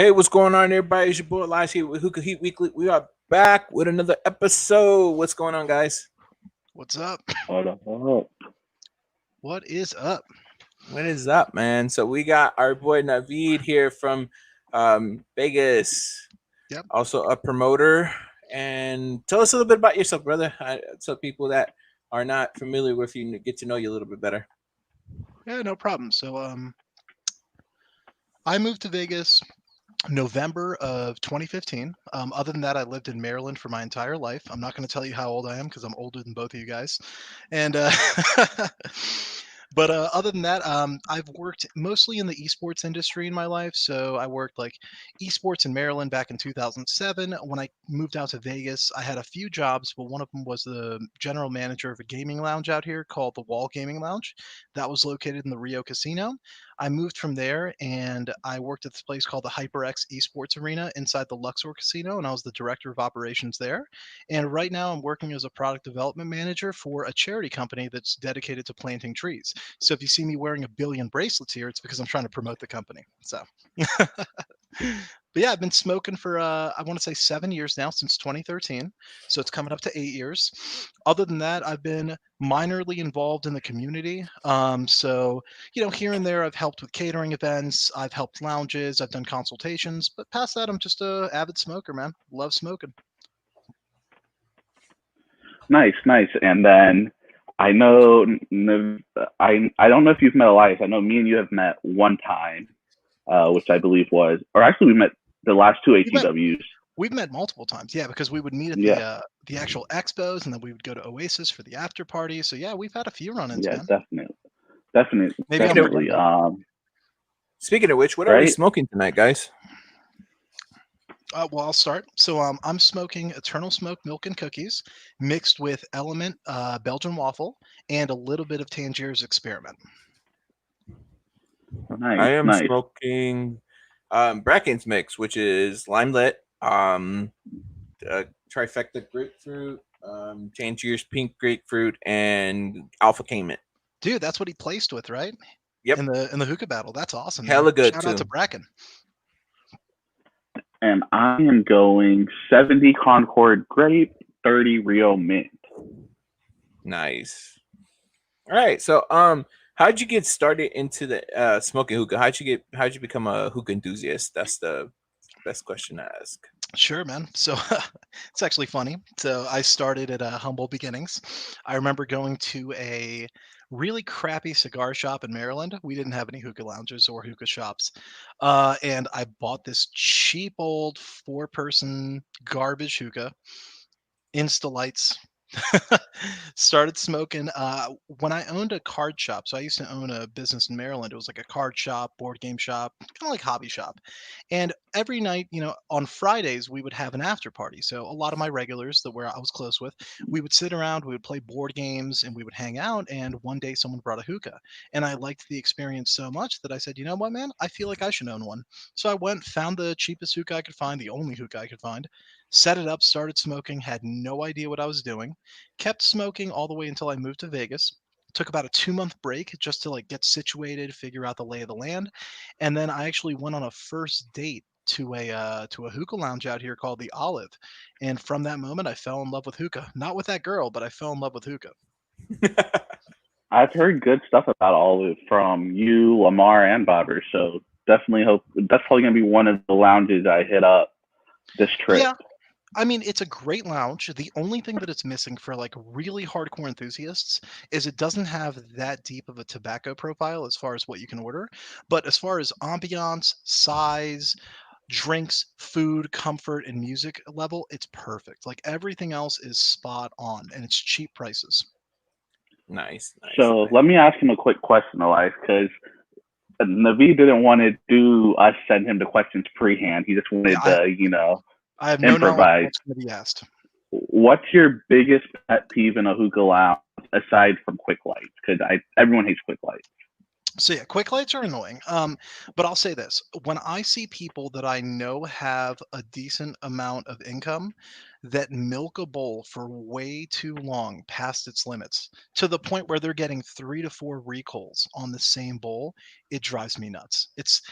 Hey, what's going on, everybody? It's your boy Elias here with Hookah Heat Weekly. We are back with another episode. What's going on, guys? What's up? Hold up, hold up. What is up? What is up, man? So we got our boy Navid here from Vegas, Yep. also a promoter. And tell us a little bit about yourself, brother. So people that are not familiar with you get to know you a little bit better. Yeah, no problem. I moved to Vegas November of 2015. Other than that, I lived in Maryland for my entire life. I'm not going to tell you how old I am because I'm older than both of you guys. And but other than that, I've worked mostly in the esports industry in my life. So I worked like esports in Maryland back in 2007. When I moved out to Vegas, I had a few jobs, but one of them was the general manager of a gaming lounge out here called the Wall Gaming Lounge. That was located in the Rio Casino. I moved from there and I worked at this place called the HyperX Esports Arena inside the Luxor Casino, and I was the director of operations there. And right now, I'm working as a product development manager for a charity company that's dedicated to planting trees. So if you see me wearing a billion bracelets here, it's because I'm trying to promote the company. So, but yeah, I've been smoking for I want to say 7 years now, since 2013. So it's coming up to 8 years. Other than that, I've been minorly involved in the community. Here and there, I've helped with catering events, I've helped lounges, I've done consultations. But past that, I'm just a avid smoker, man. Love smoking. Nice, nice. And then I know I don't know if you've met Elias. I know me and you have met one time, which I believe was, or actually we met the last two We've met HHWs. we've met multiple times, yeah, because we would meet at Yeah, the actual expos, and then we would go to Oasis for the after party. So yeah, we've had a few run-ins, yeah, man. definitely, definitely, Maybe I'll Speaking of meet you definitely. there. speaking of which, what are we Right. smoking tonight, guys? Well, I'll start. I'm smoking Eternal Smoke Milk and Cookies mixed with Element Belgian Waffle and a little bit of Tangier's Experiment. I Nice, am nice. smoking Bracken's mix, which is lime lit, trifecta grapefruit, Tangier's pink grapefruit, and alpha cayman. Dude, that's what he placed with, right? Yep, In the hookah battle. That's awesome, man. hella good Shout out to too. Bracken. And I am going 70 Concord Grape, 30 Rio Mint. Nice. All right, so how'd you get started into the smoking hookah? How'd you become a hookah enthusiast? That's the best question to ask. Sure, man. So it's actually funny. So I started at humble beginnings. I remember going to a really crappy cigar shop in Maryland. We didn't have any hookah lounges or hookah shops. And I bought this cheap old four-person garbage hookah, Insta Lights. Started smoking when I owned a card shop. So I used to own a business in Maryland. It was like a card shop, board game shop, kind of like hobby shop. And every night, on Fridays, we would have an after party. So a lot of my regulars that where I was close with, we would sit around, we would play board games, and we would hang out. And one day, someone brought a hookah, and I liked the experience so much that I said, you know what, man, I feel like I should own one. So I went, found the cheapest hookah I could find, the only hookah I could find, set it up, started smoking, had no idea what I was doing, kept smoking all the way until I moved to Vegas. Took about a 2 month break just to like get situated, figure out the lay of the land, and then I actually went on a first date to a hookah lounge out here called the Olive, and from that moment I fell in love with hookah. Not with that girl, but I fell in love with hookah. I've heard good stuff about all of it from you, Lamar, and Bobber. So definitely hope that's probably gonna be one of the lounges I hit up this trip. Yeah, I mean, it's a great lounge. The only thing that it's missing for like really hardcore enthusiasts is it doesn't have that deep of a tobacco profile as far as what you can order. But as far as ambiance, size, drinks, food, comfort, and music level, it's perfect. Like everything else is spot on and it's cheap prices. Nice, nice, So nice. let me ask him a quick question, Elias, because Naveed didn't want to do us send him the questions pre-hand. He just Yeah, wanted I, to, I have no knowledge of improvise. what's going to be asked. What's your biggest pet peeve in a hookah lounge aside from quick lights? Because everyone hates quick lights. So yeah, quick lights are annoying. But I'll say this: when I see people that I know have a decent amount of income that milk a bowl for way too long past its limits, to the point where they're getting 3 to 4 recalls on the same bowl, it drives me nuts. It's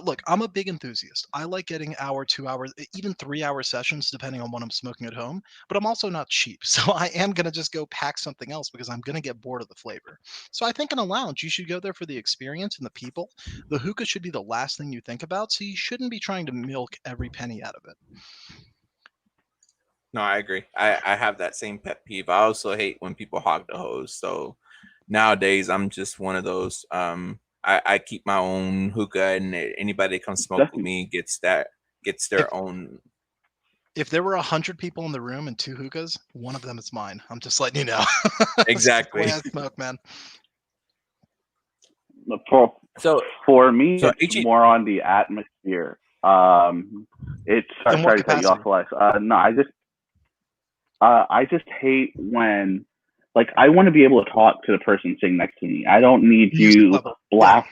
Look, I'm a big enthusiast. I like getting hour, 2 hour, even 3 hour sessions, depending on what I'm smoking at home. But I'm also not cheap, so I am gonna just go pack something else because I'm gonna get bored of the flavor. So I think in a lounge, you should go there for the experience and the people. The hookah should be the last thing you think about, so you shouldn't be trying to milk every penny out of it. No, I agree. I have that same pet peeve. I also hate when people hog the hose. So nowadays, I'm just one of those. I keep my own hookah, and anybody that comes smoke with me gets If their own. if there were 100 people in the room and 2 hookahs, one of them is mine. I'm just letting you know. It's just the way Exactly. I smoke, man. For So for me, so it's more on the atmosphere. It's In what sorry to cut you off, capacity? Elias. No, I just hate when, like, I want to be able to talk to the person sitting next to me. I don't need Music you level. Yeah. blast.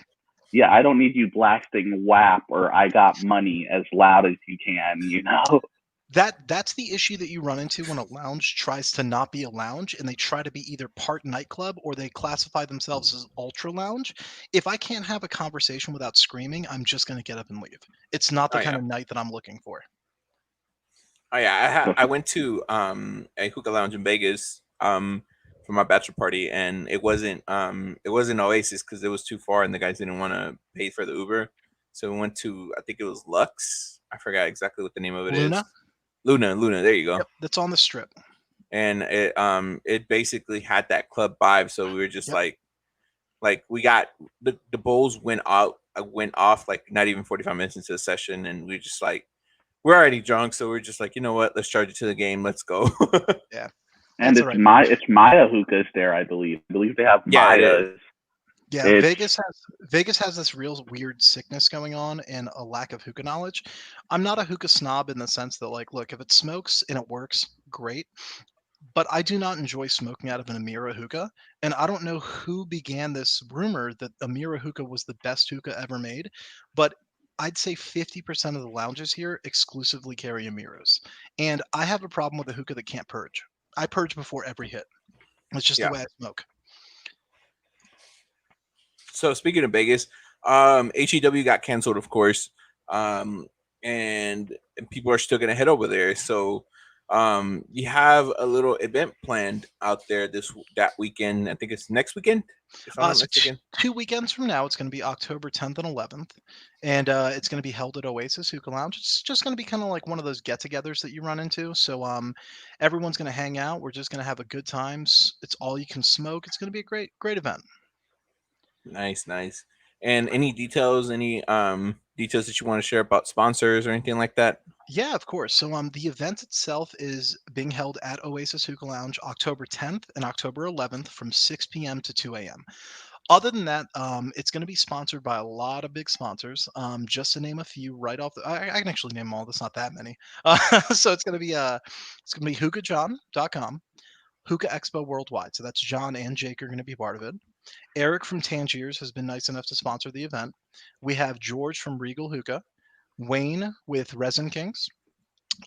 Yeah, I don't need you blasting WAP or I Got Money as loud as you can. You know. That's the issue that you run into when a lounge tries to not be a lounge and they try to be either part nightclub or they classify themselves as ultra lounge. If I can't have a conversation without screaming, I'm just going to get up and leave. It's not the oh kind yeah, of night that I'm looking for. oh yeah. I went to a hookah lounge in Vegas for my bachelor party, and it wasn't Oasis because it was too far, and the guys didn't want to pay for the Uber. So we went to, I think it was Lux. I forgot exactly what the name of it is. Luna? Luna. There you go. Yep, that's on the strip. And it basically had that club vibe. So we were just Yep. like we got the bowls went off like not even 45 minutes into the session, and we just like we're already drunk, so we're just like, you know what, let's charge it to the game, let's go. Yeah. And That's all right, man. it's Maya hookahs there, I believe. I believe they have Yeah, it is. Mayas. Yeah, It's Vegas has this real weird sickness going on and a lack of hookah knowledge. I'm not a hookah snob in the sense that like, look, if it smokes and it works, great. But I do not enjoy smoking out of an Amira hookah, and I don't know who began this rumor that Amira hookah was the best hookah ever made, but I'd say 50% of the lounges here exclusively carry Amiras. And I have a problem with a hookah that can't purge. I purge before every hit. It's just the Yeah. way I smoke. So speaking of Vegas, HEW got canceled, of course, um, and people are still gonna head over there. So you have a little event planned out there that weekend. I think it's next weekend, if I'm not So mistaken. 2 weekends from now, it's going to be October 10th and 11th, and it's going to be held at Oasis Hookah Lounge. It's just going to be kind of like one of those get-togethers that you run into. So everyone's going to hang out. We're just going to have a good time. It's all you can smoke. It's going to be a great event. Nice. And any details that you want to share about sponsors or anything like that? Yeah, of course. So the event itself is being held at Oasis Hookah Lounge October 10th and October 11th from 6 p.m. to 2 a.m. Other than that, it's going to be sponsored by a lot of big sponsors. Just to name a few, right off the, I can actually name them all. There's not that many. So it's going to be hookahjohn.com, Hookah Expo Worldwide. So that's John and Jake are going to be part of it. Eric from Tangiers has been nice enough to sponsor the event. We have George from Regal Hookah, Wayne with Resin Kings.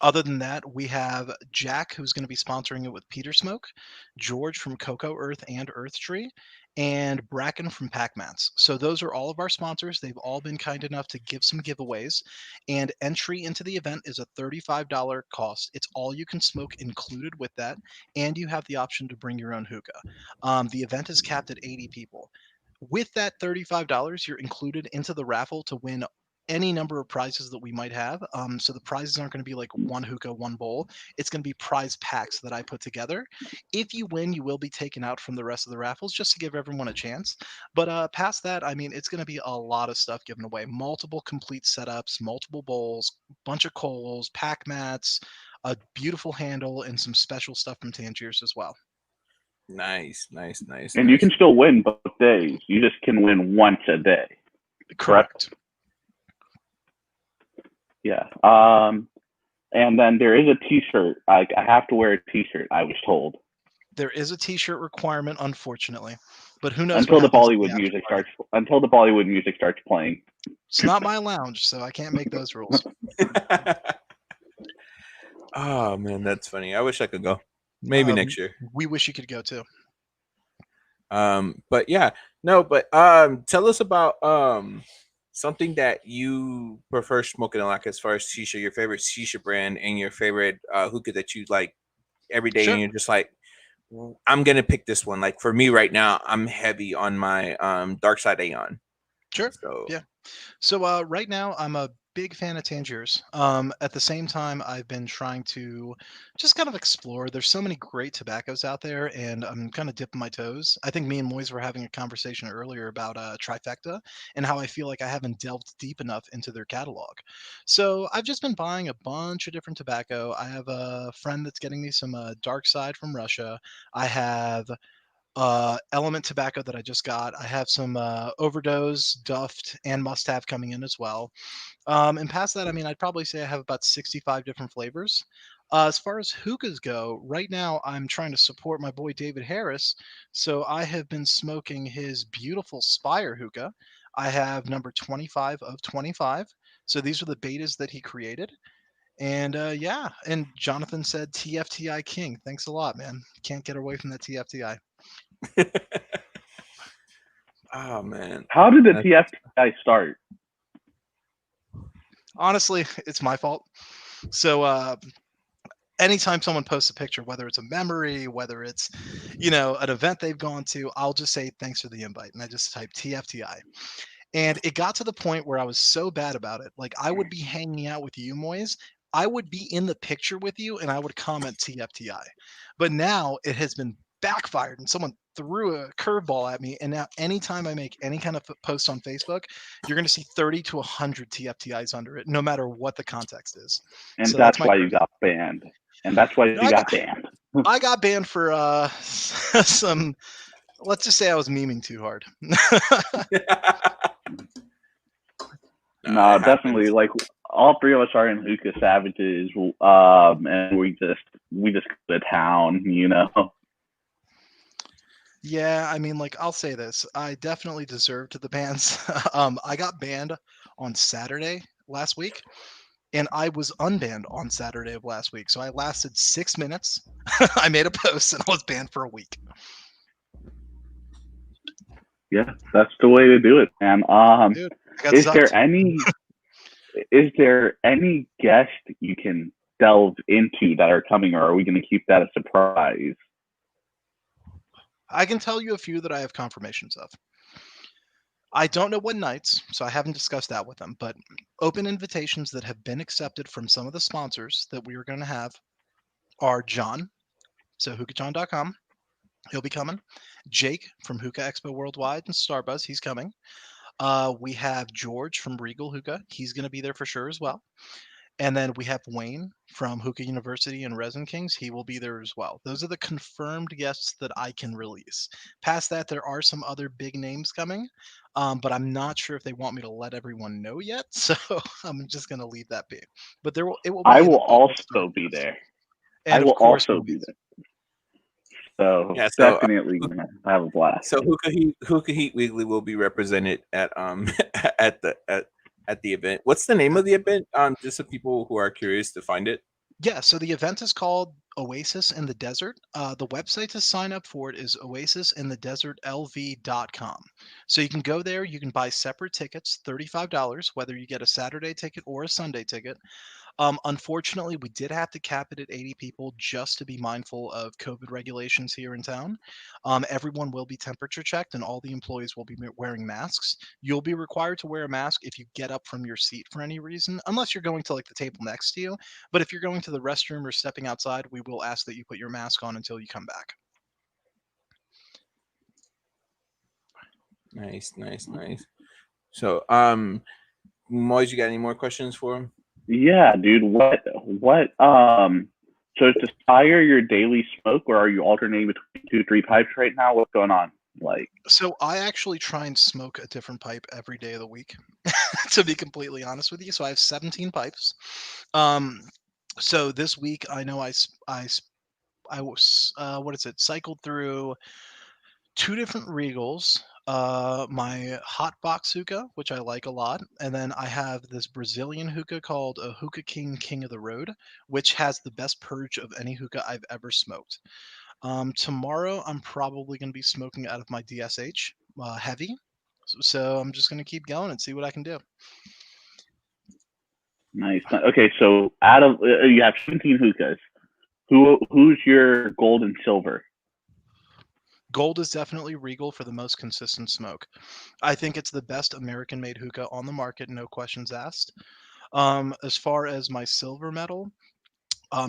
Other than that, we have Jack, who's going to be sponsoring it with Peter Smoke, George from Cocoa Earth and Earth Tree, and Bracken from Pack Mats. So those are all of our sponsors. They've all been kind enough to give some giveaways. And entry into the event is a $35 cost. It's all you can smoke included with that, and you have the option to bring your own hookah. The event is capped at 80 people. With that $35, you're included into the raffle to win any number of prizes that we might have. So the prizes aren't going to be like one hookah, one bowl. It's going to be prize packs that I put together. If you win, you will be taken out from the rest of the raffles just to give everyone a chance. But past that, I mean, it's going to be a lot of stuff given away. Multiple complete setups, multiple bowls, bunch of coals, pack mats, a beautiful handle, and some special stuff from Tangiers as well. Nice. and you can still win both days. You just can win once a day. Correct. Yeah. And then there is a T-shirt. I have to wear a T-shirt. I was told There is a T-shirt requirement, unfortunately, but who knows until what the happens at Bollywood the music after party. starts. Until the Bollywood music starts playing. It's not my lounge, so I can't make those rules. Oh man, that's funny. I wish I could go. Maybe next year. We wish you could go too. But yeah, no, but tell us about something that you prefer smoking, like as far as shisha, your favorite shisha brand and your favorite hookah that you like every day, and Sure, you're just like, I'm gonna pick this one. Like for me right now, I'm heavy on my Dark Side Aeon. sure. So Yeah. So right now, I'm a big fan of Tangiers. At the same time, I've been trying to just kind of explore. There's so many great tobaccos out there, and I'm kind of dipping my toes. I think me and Moise were having a conversation earlier about Trifecta and how I feel like I haven't delved deep enough into their catalog. So I've just been buying a bunch of different tobacco. I have a friend that's getting me some Dark Side from Russia. I have Element Tobacco that I just got. I have some Overdose, Duft, and Must Have coming in as well. And past that, I mean, I'd probably say I have about 65 different flavors. As far as hookahs go, right now I'm trying to support my boy David Harris. So I have been smoking his beautiful Spire hookah. I have number 25 of 25. So these are the betas that he created. And yeah, and Jonathan said TFTI King. Thanks a lot, man. Can't get away from that TFTI. oh man. How did the That's- TFTI start? Honestly, it's my fault. So anytime someone posts a picture, whether it's a memory, whether it's, an event they've gone to, I'll just say thanks for the invite. And I just type TFTI. And it got to the point where I was so bad about it. Like I would be hanging out with you, Moise. I would be in the picture with you and I would comment TFTI. But now it has been backfired and someone threw a curveball at me. And now anytime I make any kind of post on Facebook, you're going to see 30 to 100 TFTIs under it, no matter what the context is. And So that's that's my why you curse. got banned. And that's why No, you got banned. I got banned for some, let's just say I was memeing too hard. no, No, it definitely. happens. Like all three of us are in Hookah Savages, and we just go to town, you know. Yeah, I mean, like, I'll say this. I definitely deserved the bans. I got banned on Saturday last week, and I was unbanned on Saturday of last week. So I lasted 6 minutes. I made a post and I was banned for a week. Yeah, that's the way to do it, man. Dude, I got Is zucked. there any is there any guest you can delve into that are coming, or are we going to keep that a surprise? I can tell you a few that I have confirmations of. I don't know what nights, so I haven't discussed that with them, but open invitations that have been accepted from some of the sponsors that we are going to have are John, so hookahjohn.com. He'll be coming. Jake from Hookah Expo Worldwide and Starbuzz, he's coming. We have George from Regal Hookah. He's going to be there for sure as well. And then we have Wayne from Hookah University and Resin Kings. He will be there as well. Those are the confirmed guests that I can release. Past that, there are some other big names coming, but I'm not sure if they want me to let everyone know yet. So I'm just going to leave that be. But it will I be an will all-star also be cast. there. I And will of course, also be Moise. there. So Yeah, so definitely gonna have a blast. so Hookah Heat Weekly will be represented at at the event. What's the name of the event? Just so people who are curious to find it. Yeah, so the event is called Oasis in the Desert. The website to sign up for it is oasisinthedesertlv.com. So you can go there, you can buy separate tickets, $35, whether you get a Saturday ticket or a Sunday ticket. Unfortunately, we did have to cap it at 80 people just to be mindful of COVID regulations here in town. Everyone will be temperature checked and all the employees will be wearing masks. You'll be required to wear a mask if you get up from your seat for any reason, unless you're going to like the table next to you. But if you're going to the restroom or stepping outside, we will ask that you put your mask on until you come back. Nice, nice, nice. So, Moise, you got any more questions for him? Yeah, dude. So is the Spire your daily smoke, or are you alternating between 2, 3 pipes right now? What's going on? Like, So I actually try and smoke a different pipe every day of the week, to be completely honest with you. So I have 17 pipes. Um, so this week I know I was what is it? Cycled through two different Regals. My hot box hookah, which I like a lot, and then I have this Brazilian hookah called a Hookah King of the Road, which has the best purge of any hookah I've ever smoked. Tomorrow I'm probably going to be smoking out of my DSH heavy. So I'm just going to keep going and see what I can do. Nice. Okay, so out of you have 17 hookahs. Who's your gold and silver? Gold is definitely Regal for the most consistent smoke. I think it's the best American-made hookah on the market, no questions asked. As far as my silver medal,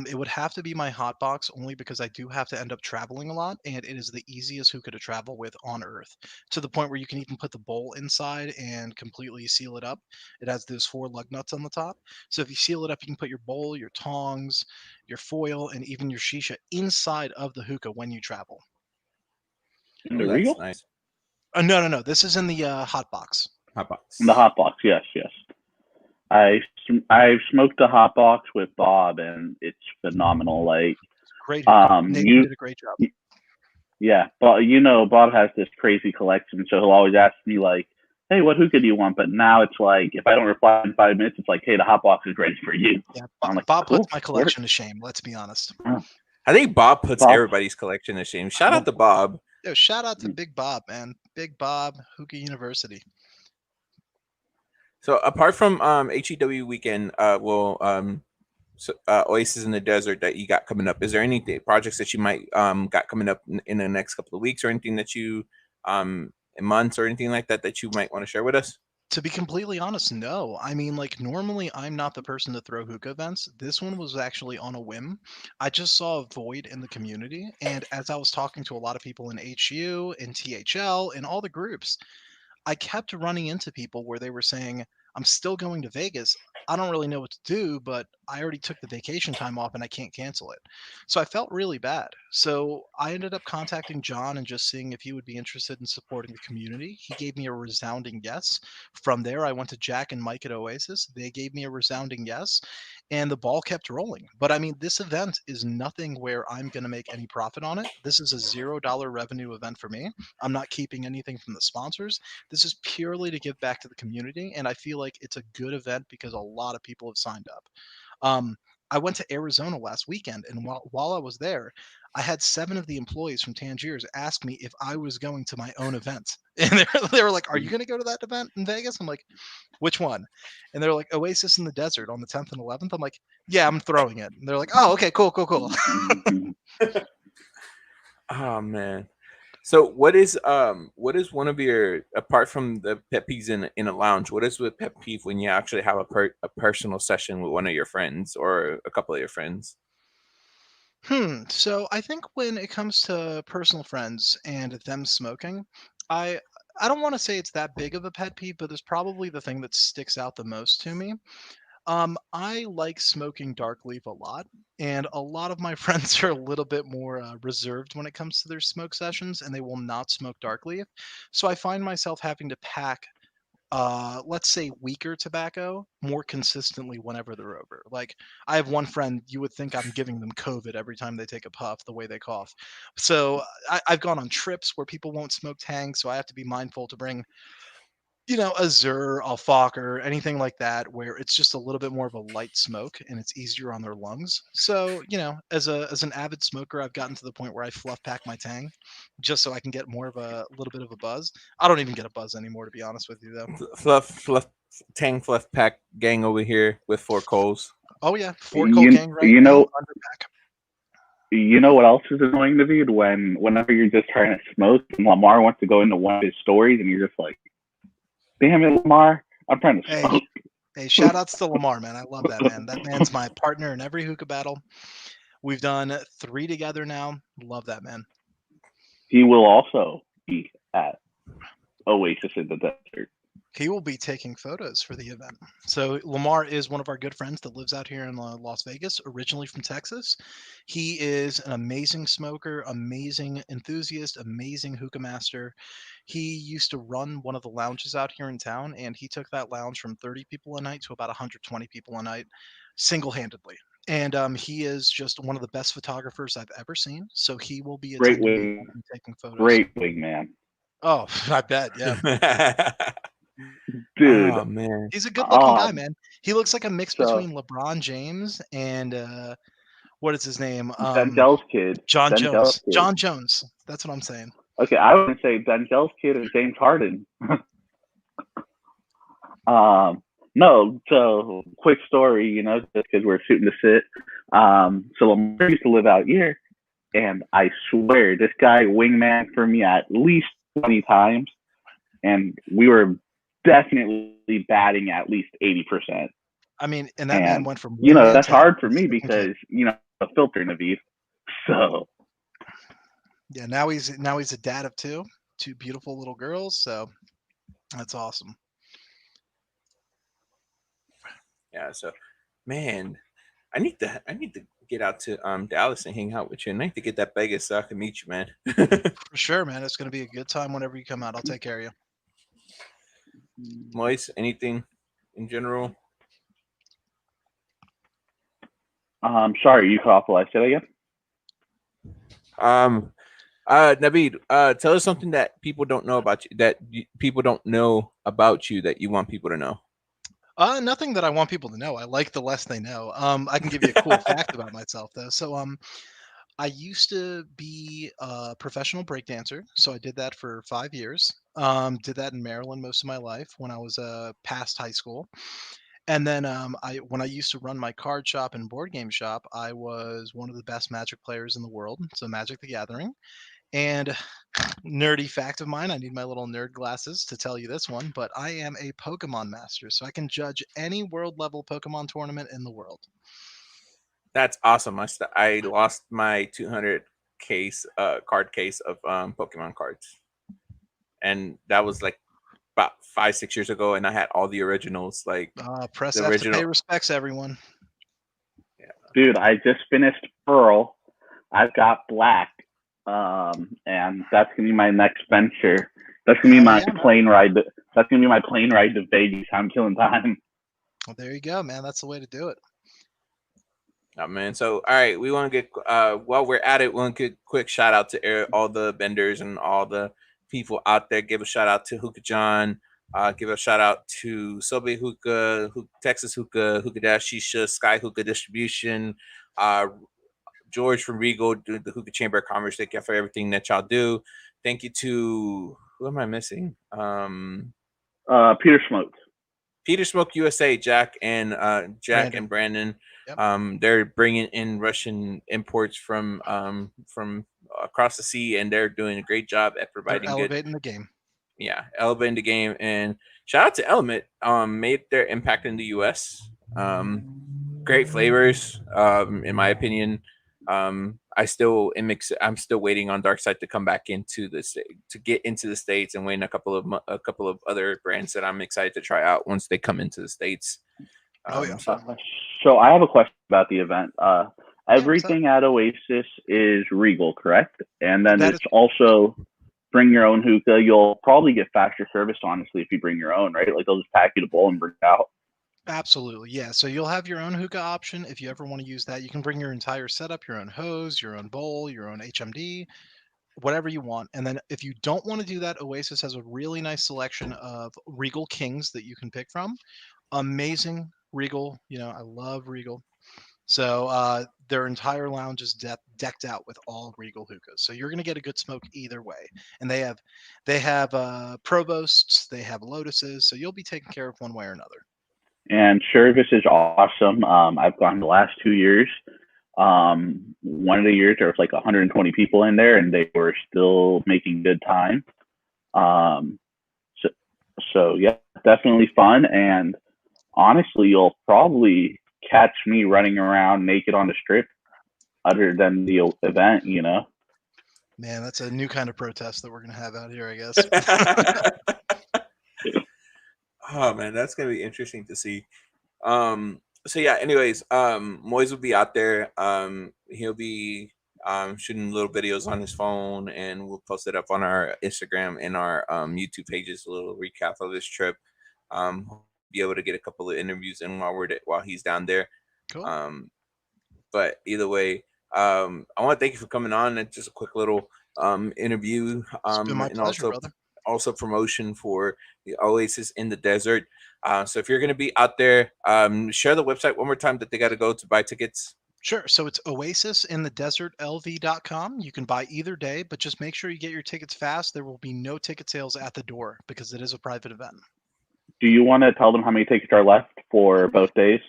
it would have to be my hot box only because I do have to end up traveling a lot, and it is the easiest hookah to travel with on earth, to the point where you can even put the bowl inside and completely seal it up. It has those 4 lug nuts on the top. So if you seal it up, you can put your bowl, your tongs, your foil, and even your shisha inside of the hookah when you travel. In Oh, the that's Regal? nice. No. This is in the hot box. Hot In the box. hot box, yes. I've smoked the hot box with Bob, and it's phenomenal. Like, Great hookah. Nathan you, did a great job. yeah, but Bob has this crazy collection, so he'll always ask me like, "Hey, what hookah do you want?" But now it's like, if I don't reply in 5 minutes, it's like, "Hey, the hot box is ready for you." Yeah, I'm like, Bob puts "Cool, my work." collection to shame. Let's be honest. I think Bob puts Bob, everybody's collection to shame. Shout out to Bob. Yo, shout out to Big Bob, man. Big Bob, Hookah University. So apart from HEW weekend, Oasis in the Desert that you got coming up, is there any projects that you might got coming up in the next couple of weeks, or anything that you in months or anything like that that you might want to share with us? To be completely honest, no. I mean, like, normally I'm not the person to throw hookah events. This one was actually on a whim. I just saw a void in the community. And as I was talking to a lot of people in HU, in THL, in all the groups, I kept running into people where they were saying, I'm still going to Vegas. I don't really know what to do, but I already took the vacation time off and I can't cancel it. So I felt really bad. So I ended up contacting John and just seeing if he would be interested in supporting the community. He gave me a resounding yes. From there, I went to Jack and Mike at Oasis. They gave me a resounding yes, and the ball kept rolling. But I mean, this event is nothing where I'm going to make any profit on it. This is a $0 revenue event for me. I'm not keeping anything from the sponsors. This is purely to give back to the community, and I feel like it's a good event because a lot of people have signed up. Um, I went to Arizona last weekend, and while I was there, I had 7 of the employees from Tangiers ask me if I was going to my own event. And they were like, "Are you going to go to that event in Vegas?" I'm like, "Which one?" And they're like, "Oasis in the Desert on the 10th and 11th." I'm like, "Yeah, I'm throwing it." And they're like, "Oh, okay, cool." Oh man. So what is one of your, apart from the pet peeves in a lounge, what is the pet peeve when you actually have a personal session with one of your friends or a couple of your friends? So I think when it comes to personal friends and them smoking, I I don't want to say it's that big of a pet peeve, but it's probably the thing that sticks out the most to me. I like smoking dark leaf a lot, and a lot of my friends are a little bit more reserved when it comes to their smoke sessions, and they will not smoke dark leaf. So I find myself having to pack let's say weaker tobacco more consistently whenever they're over. Like I have one friend, you would think I'm giving them COVID every time they take a puff, the way they cough. So I've gone on trips where people won't smoke tang, so I have to be mindful to bring, a Zur, a Fokker, anything like that, where it's just a little bit more of a light smoke and it's easier on their lungs. So, as an avid smoker, I've gotten to the point where I fluff pack my tang just so I can get more of a little bit of a buzz. I don't even get a buzz anymore, to be honest with you, though. Fluff Tang Fluff Pack gang over here with 4 coals. Oh yeah, 4 coal you gang right you now know under pack. you know what else is annoying, Navid? Whenever you're just trying to smoke and Lamar wants to go into one of his stories, and you're just like, "Damn it, Lamar! I'm trying to Hey, smoke." hey, shout outs to Lamar, man. I love that man. That man's my partner in every hookah battle. We've done 3 together now. Love that man. He will also be at Oasis in the Desert. He will be taking photos for the event. So Lamar is one of our good friends that lives out here in Las Vegas, originally from Texas. He is an amazing smoker, amazing enthusiast, amazing hookah master. He used to run one of the lounges out here in town, and he took that lounge from 30 people a night to about 120 people a night, single-handedly. And he is just one of the best photographers I've ever seen. So he will be Great attending the event wing, and taking photos. great wingman, Oh, I bet, yeah. dude. Oh man. He's a good-looking guy, Um, man. He looks like a mix so between LeBron James and what is his name? Denzel's kid, John Denzel's Jones. kid. John Jones. That's what I'm saying. Okay, I would say Denzel's kid and James Harden. No, so quick story, just because we're shooting the shit. So Lamar used to live out here, and I swear this guy wingman for me at least 20 times, and we were definitely batting at least 80%. I mean, and that man And went from wingman that's to hard for me freaking king. because the filter Navid. So Yeah, now he's a dad of two beautiful little girls. So that's awesome. Yeah. So, man, I need to get out to Dallas and hang out with you. And I need to get that Vegas so I can meet you, man. For sure, man. It's gonna be a good time whenever you come out. I'll take care of you. Moise, anything in general? sorry, you cut off what I said again. Navid, tell us something that people don't know about you, people don't know about you that you want people to know. Nothing that I want people to know. I like the less they know. I can give you a cool fact about myself though. So, I used to be a professional breakdancer. So I did that for 5 years. Did that in Maryland most of my life when I was past high school. And then when I used to run my card shop and board game shop, I was one of the best Magic players in the world. So Magic the Gathering. And nerdy fact of mine, I need my little nerd glasses to tell you this one, but I am a Pokemon master, so I can judge any world level Pokemon tournament in the world. That's awesome. I lost my 200 card case of Pokemon cards, and that was like about 5-6 years ago, and I had all the originals, like Press the F to pay original. respects, everyone. Yeah. Dude, I just finished Pearl. I've got Black, and that's gonna be my next venture. That's gonna be Hell my yeah, man. plane ride. That's gonna be my plane ride to Vegas. I'm killing time. Well, there you go, man. That's the way to do it. Oh man. So all right, we want to get while we're at it, we want to get a quick shout out to all the vendors and all the people out there. Give a shout out to Hookah John. Give a shout out to Sobe Hookah, Texas Hookah, Hookah Dash Shisha, Sky Hookah Distribution, uh, George from Regal, the Hookah Chamber of Commerce. Thank you for everything that y'all do. Thank you to who am I missing? Peter Smokes. Peter Smoke USA, Jack Brandon. and Brandon. Yep. They're bringing in Russian imports from across the sea, and they're doing a great job at They're providing good. elevating the game. Yeah, elevating the game. And shout out to Element. Made their impact in the U.S. Great flavors, in my opinion. I'm still waiting on Darkside to come back into the to get into the states, and waiting a couple of other brands that I'm excited to try out once they come into the states. Oh yeah. So I have a question about the event. Yeah, what's up? Everything at Oasis is Regal, correct? And then That it's is also bring your own hookah. You'll probably get faster service, honestly, if you bring your own, right? Like they'll just pack you the bowl and bring it out. absolutely, yeah. So you'll have your own hookah option if you ever want to use that. You can bring your entire setup, your own hose, your own bowl, your own HMD, whatever you want. And then if you don't want to do that, Oasis has a really nice selection of Regal Kings that you can pick from. Amazing Regal. I love Regal. So their entire lounge is decked out with all Regal hookahs. So you're going to get a good smoke either way. And they have provosts, they have lotuses, so you'll be taken care of one way or another. And service is awesome. I've gone the last 2 years. One of the years there was like 120 people in there, and they were still making good time. Um, so, so yeah, definitely fun. And honestly, you'll probably catch me running around naked on the strip, other than the event. Man, that's a new kind of protest that we're going to have out here, I guess. Oh man, that's gonna be interesting to see. So yeah, anyways, Moise will be out there. He'll be shooting little videos on his phone, and we'll post it up on our Instagram and our YouTube pages, a little recap of this trip. Be able to get a couple of interviews in while he's down there. Cool. But either way, I want to thank you for coming on. And just a quick little interview, It's been my and pleasure, brother. also promotion for the Oasis in the Desert. So if you're going to be out there, share the website one more time that they got to go to buy tickets. Sure. So it's oasisinthedesertlv.com. You can buy either day, but just make sure you get your tickets fast. There will be no ticket sales at the door because it is a private event. Do you want to tell them how many tickets are left for both days?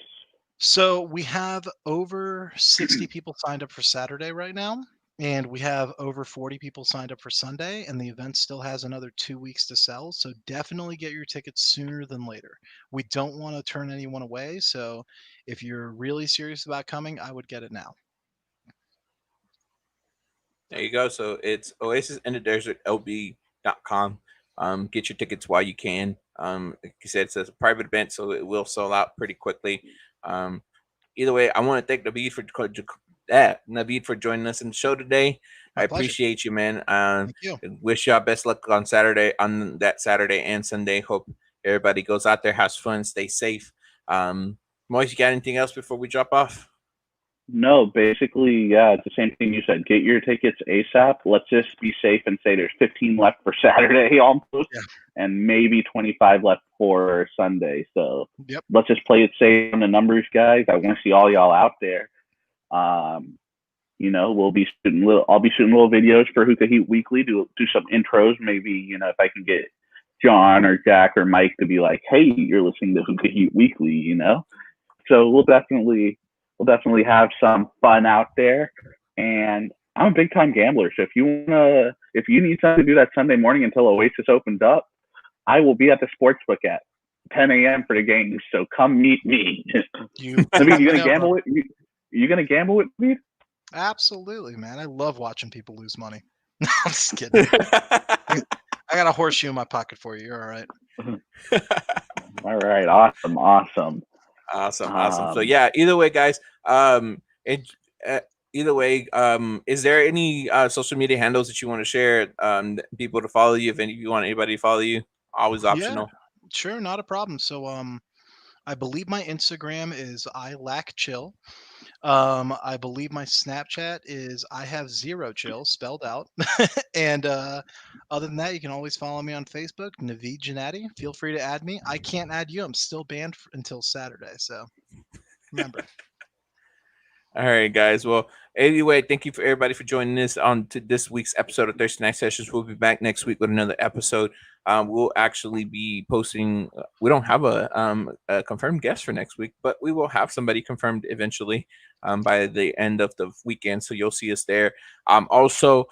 So we have over 60 people signed up for Saturday right now, and we have over 40 people signed up for Sunday, and the event still has another 2 weeks to sell. So definitely get your tickets sooner than later. We don't want to turn anyone away. So if you're really serious about coming, I would get it now. There you go. So it's Oasis in the Desert LB.com. Get your tickets while you can. Like you said, it's a private event, so it will sell out pretty quickly. Um, Either way, I want to thank Navid for joining us in the show today. I My pleasure. appreciate you, man. Thank you. Wish y'all best luck on that Saturday and Sunday. Hope everybody goes out there, has fun, stay safe. Moise, you got anything else before we drop off? No, basically, yeah, it's the same thing you said. Get your tickets ASAP. Let's just be safe and say there's 15 left for Saturday almost, Yeah. and maybe 25 left for Sunday. So Yep. let's just play it safe on the numbers, guys. I want to see all y'all out there. We'll be I'll be shooting little videos for Hookah Heat Weekly. Do some intros, maybe. If I can get John or Jack or Mike to be like, "Hey, you're listening to Hookah Heat Weekly," So we'll definitely have some fun out there. And I'm a big time gambler, so if you need something to do that Sunday morning until Oasis opens up, I will be at the sportsbook at 10 a.m. for the game. So come meet me. Navid, you gonna gamble with you gonna gamble with me? Absolutely, man. I love watching people lose money. I'm just kidding. I got a horseshoe in my pocket for you. You're all right. All right, awesome. So yeah, either way, guys. Either way, is there any social media handles that you want to share? People to follow you. If you want anybody to follow you, always optional. Yeah, sure, not a problem. So I believe my Instagram is I lack chill. I believe my Snapchat is I have zero chill spelled out. And other than that, you can always follow me on Facebook, Navid Jannati. Feel free to add me. I can't add you. I'm still banned until Saturday. So remember. All right, guys. Well, anyway, thank you for everybody for joining us on to this week's episode of Thursday Night Sessions. We'll be back next week with another episode. We'll actually be posting. We don't have a confirmed guest for next week, but we will have somebody confirmed eventually by the end of the weekend. So you'll see us there. Also,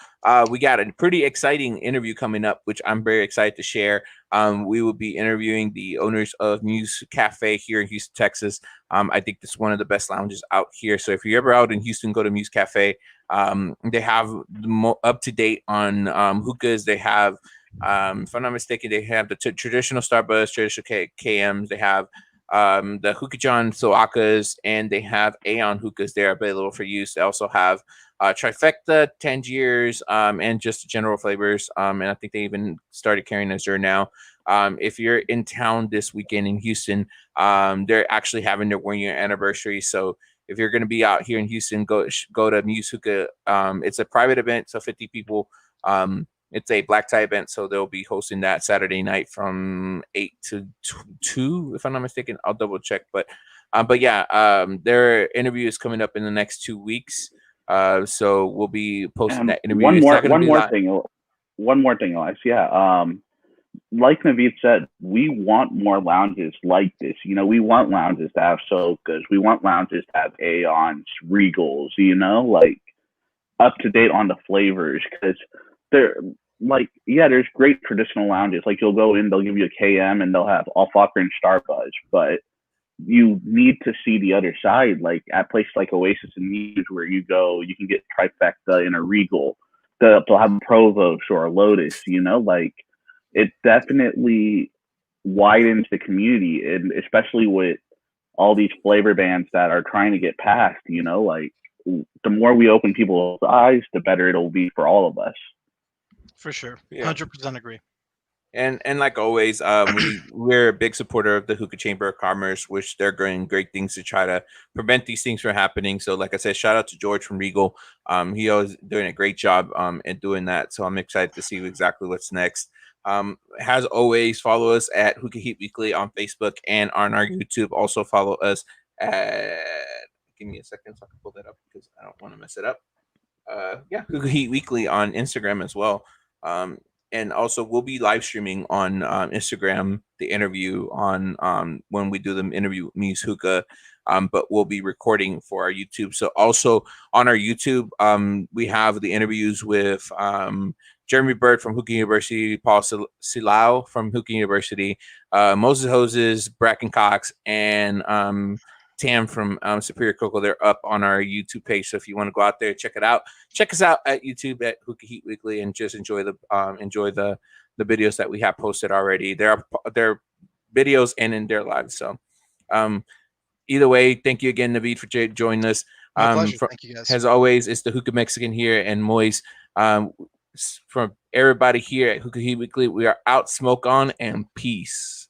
we got a pretty exciting interview coming up, which I'm very excited to share. We will be interviewing the owners of Muse Cafe here in Houston, Texas. I think this is one of the best lounges out here. So if you're ever out in Houston, go to Muse Cafe. They have up to date on hookahs. They have, if I'm not mistaken, they have the traditional Starbucks, traditional KMs. They have the Hookah John Soakas, and they have Aeon hookahs there available for use. They also have Trifecta, Tangiers, and just general flavors. And I think they even started carrying Azure now. If you're in town this weekend in Houston, they're actually having their 1 year anniversary. So if you're going to be out here in Houston, go to Muse Hookah. It's a private event, so 50 people. It's a black tie event, so they'll be hosting that Saturday night from 8 to 2, if I'm not mistaken. I'll double check, but yeah, their interview is coming up in the next 2 weeks. So we'll be posting that interview. One more thing, Alex. Yeah. Like Navid said, we want more lounges like this. We want lounges to have Sokas. We want lounges to have Aeons, Regals, like up to date on the flavors. Because there's great traditional lounges. Like you'll go in, they'll give you a KM and they'll have Alfalfa and Starbuzz. But you need to see the other side. Like at places like Oasis and Muse, where you go, you can get Trifecta in a Regal. They'll have a Provost or a Lotus, like it definitely widens the community, and especially with all these flavor bans that are trying to get passed, like the more we open people's eyes, the better it'll be for all of us. For sure. Yeah. 100% agree. And like always, we're a big supporter of the Hookah Chamber of Commerce, which they're doing great things to try to prevent these things from happening. So, like I said, shout out to George from Regal. He always doing a great job in doing that. So I'm excited to see exactly what's next. As always, follow us at Hookah Heat Weekly on Facebook and on our YouTube. Also follow us at, give me a second so I can pull that up because I don't want to mess it up. Yeah, Hookah Heat Weekly on Instagram as well. and also we'll be live streaming on Instagram the interview on when we do the interview with Muse Hookah. But we'll be recording for our YouTube. So also on our YouTube, we have the interviews with Jeremy Bird from Hookah University, Paul Silao from Hookah University, Moses Hoses, Bracken Cox, and Tam from Superior Cocoa. They're up on our YouTube page. So if you want to go out there, check it out. Check us out at YouTube at Hookah Heat Weekly and just enjoy the videos that we have posted already. They're videos and in their lives. So either way, thank you again, Navid, for joining us. My pleasure. Thank you, guys. As always, it's the Hookah Mexican here and Moise. From everybody here at Hookah Heat Weekly, we are out, smoke on, and peace.